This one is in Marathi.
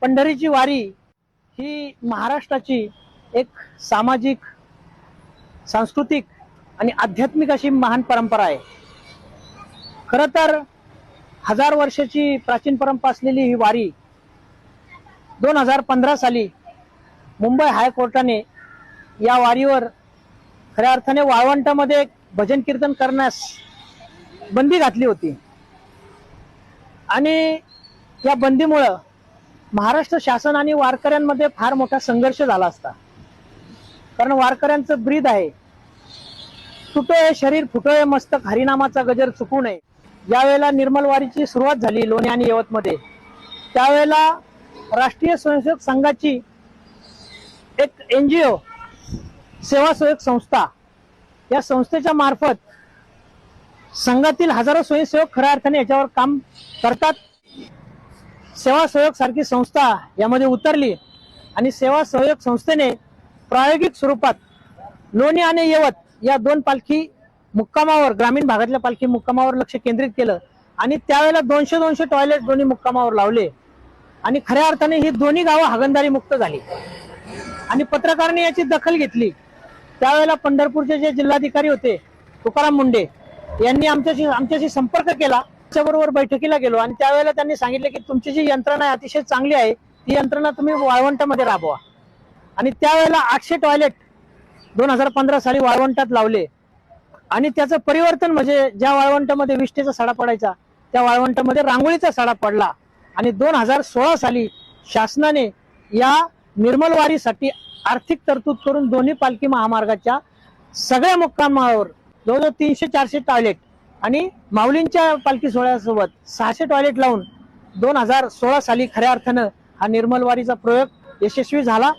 पंढरीची वारी ही महाराष्ट्राची एक सामाजिक, सांस्कृतिक आणि आध्यात्मिक अशी महान परंपरा आहे। खरं तर हजार वर्षाची प्राचीन परंपरा असलेली ही वारी 2015 साली मुंबई हायकोर्टाने या वारीवर खऱ्या अर्थाने वाळवंटामध्ये भजन कीर्तन करण्यास बंदी घातली होती आणि या बंदीमुळे महाराष्ट्र शासन आणि वारकऱ्यांमध्ये फार मोठा संघर्ष झाला असता। कारण वारकऱ्यांचं ब्रीद आहे, तुटोय शरीर फुटोय मस्तक हरिनामाचा गजर चुकू नये। यावेळेला निर्मल वारीची सुरुवात झाली लोणी आणि यवतमध्ये। त्यावेळेला राष्ट्रीय स्वयंसेवक संघाची एक NGO सेवासहाय्यक संस्था, या संस्थेच्या मार्फत संघातील हजारो स्वयंसेवक खऱ्या अर्थाने याच्यावर काम करतात। सेवासहाय्यक सारखी संस्था यामध्ये उतरली आणि सेवासहाय्यक संस्थेने प्रायोगिक स्वरूपात लोणी आणि यवत या दोन पालखी मुक्कामावर, ग्रामीण भागातल्या पालखी मुक्कामावर लक्ष केंद्रित केलं आणि त्यावेळेला 200 टॉयलेट दोन्ही मुक्कामावर लावले आणि खऱ्या अर्थाने ही दोन्ही गावं हागणदारी मुक्त झाली। आणि पत्रकारांनी याची दखल घेतली। त्यावेळेला पंढरपूरचे जे जिल्हाधिकारी होते तुकाराम मुंडे यांनी आमच्याशी संपर्क केला, त्याच्याबरोबर बैठकीला गेलो आणि त्यावेळेला त्यांनी सांगितले की तुमची जी यंत्रणा अतिशय चांगली आहे, ती यंत्रणा तुम्ही वाळवंटामध्ये राबवा। आणि त्यावेळेला 800 टॉयलेट 2015 साली वाळवंटात लावले आणि त्याचं परिवर्तन म्हणजे ज्या वाळवंटामध्ये विष्ठेचा सडा पडायचा त्या वाळवंटामध्ये रांगोळीचा सडा पडला। आणि 2016 साली शासनाने या निर्मल वारीसाठी आर्थिक तरतूद करून दोन्ही पालखी महामार्गाच्या सगळ्या मुक्कामावर जवळजवळ 300-400 टॉयलेट आणि माऊलींच्या पालखी सोहळ्यासोबत 600 टॉयलेट लावून 2016 साली खऱ्या अर्थानं हा निर्मल वारीचा प्रयोग यशस्वी झाला।